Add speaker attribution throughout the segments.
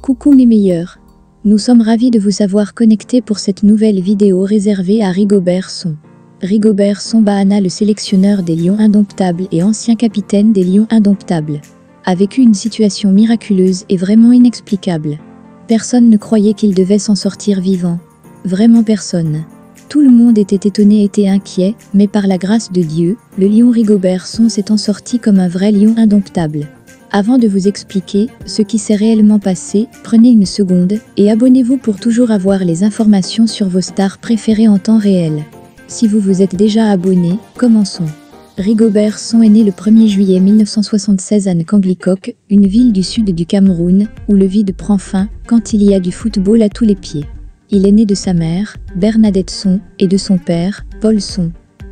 Speaker 1: Coucou mes meilleurs. Nous sommes ravis de vous avoir connectés pour cette nouvelle vidéo réservée à Rigobert Song. Rigobert Song Bahana, le sélectionneur des Lions Indomptables et ancien capitaine des Lions Indomptables, a vécu une situation miraculeuse et vraiment inexplicable. Personne ne croyait qu'il devait s'en sortir vivant. Vraiment personne. Tout le monde était étonné et inquiet, mais par la grâce de Dieu, le lion Rigobert Song s'est en sorti comme un vrai lion indomptable. Avant de vous expliquer ce qui s'est réellement passé, prenez une seconde et abonnez-vous pour toujours avoir les informations sur vos stars préférées en temps réel. Si vous vous êtes déjà abonné, commençons. Rigobert Song est né le 1er juillet 1976 à Nkamblikok, une ville du sud du Cameroun, où le vide prend fin quand il y a du football à tous les pieds. Il est né de sa mère, Bernadette Song, et de son père, Paul Song.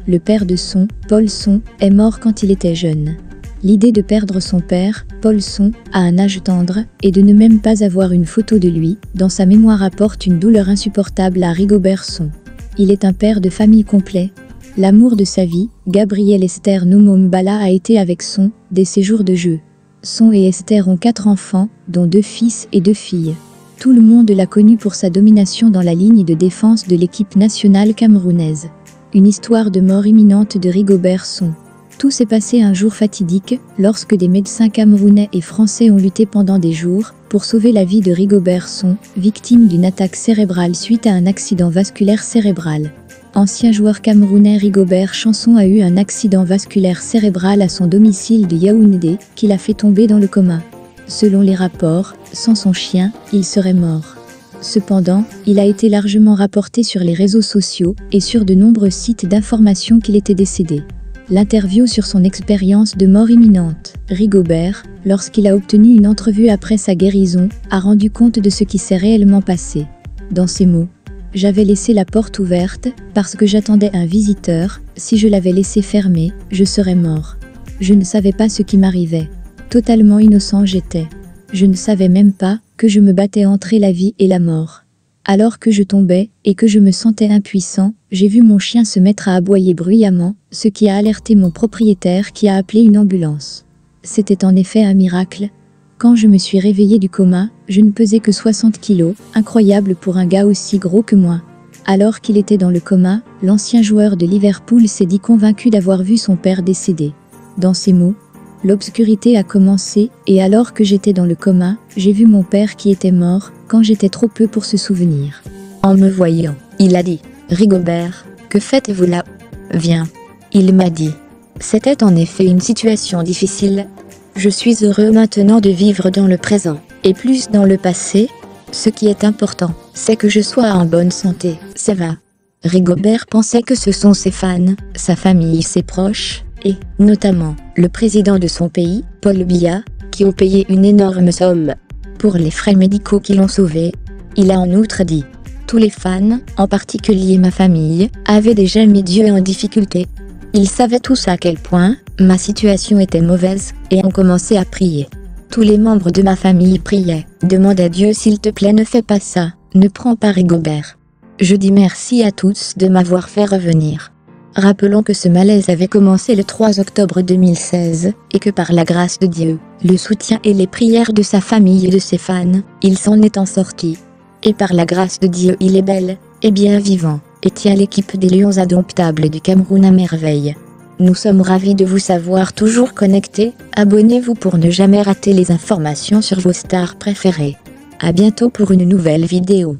Speaker 1: Le père de Song, Paul Song, est mort quand il était jeune. L'idée de perdre son père, Paul Song, à un âge tendre, et de ne même pas avoir une photo de lui, dans sa mémoire apporte une douleur insupportable à Rigobert Song. Il est un père de famille complet. L'amour de sa vie, Gabriel Esther Nomombala, a été avec Song, dès ses jours de jeu. Song et Esther ont 4 enfants, dont 2 fils et 2 filles. Tout le monde l'a connu pour sa domination dans la ligne de défense de l'équipe nationale camerounaise. Une histoire de mort imminente de Rigobert Song. Tout s'est passé un jour fatidique, lorsque des médecins camerounais et français ont lutté pendant des jours pour sauver la vie de Rigobert Song, victime d'une attaque cérébrale suite à un accident vasculaire cérébral. Ancien joueur camerounais, Rigobert Song a eu un accident vasculaire cérébral à son domicile de Yaoundé, qui l'a fait tomber dans le coma. Selon les rapports, sans son chien, il serait mort. Cependant, il a été largement rapporté sur les réseaux sociaux et sur de nombreux sites d'information qu'il était décédé. L'interview sur son expérience de mort imminente. Rigobert, lorsqu'il a obtenu une entrevue après sa guérison, a rendu compte de ce qui s'est réellement passé. Dans ces mots, « J'avais laissé la porte ouverte parce que j'attendais un visiteur. Si je l'avais laissée fermée, je serais mort. Je ne savais pas ce qui m'arrivait. Totalement innocent j'étais. Je ne savais même pas que je me battais entre la vie et la mort. Alors que je tombais et que je me sentais impuissant, j'ai vu mon chien se mettre à aboyer bruyamment, ce qui a alerté mon propriétaire qui a appelé une ambulance. C'était en effet un miracle. Quand je me suis réveillé du coma, je ne pesais que 60 kilos, incroyable pour un gars aussi gros que moi. Alors qu'il était dans le coma, l'ancien joueur de Liverpool s'est dit convaincu d'avoir vu son père décédé. Dans ces mots, l'obscurité a commencé, et alors que j'étais dans le coma, j'ai vu mon père qui était mort, quand j'étais trop peu pour se souvenir. En me voyant, il a dit, « Rigobert, que faites-vous là? Viens. » Il m'a dit. C'était en effet une situation difficile. Je suis heureux maintenant de vivre dans le présent, et plus dans le passé. Ce qui est important, c'est que je sois en bonne santé, ça va. Rigobert pensait que ce sont ses fans, sa famille, ses proches, et, notamment, le président de son pays, Paul Biya, qui ont payé une énorme somme pour les frais médicaux qui l'ont sauvé. Il a en outre dit, « Tous les fans, en particulier ma famille, avaient déjà mis Dieu en difficulté. Ils savaient tous à quel point ma situation était mauvaise, et ont commencé à prier. Tous les membres de ma famille priaient, « Demande à Dieu s'il te plaît ne fais pas ça, ne prends pas Rigobert. » Je dis merci à tous de m'avoir fait revenir. Rappelons que ce malaise avait commencé le 3 octobre 2016, et que par la grâce de Dieu, le soutien et les prières de sa famille et de ses fans, il s'en est en sorti. Et par la grâce de Dieu il est bel, et bien vivant, et tient l'équipe des Lions Indomptables du Cameroun à merveille. Nous sommes ravis de vous savoir toujours connectés, abonnez-vous pour ne jamais rater les informations sur vos stars préférées. À bientôt pour une nouvelle vidéo.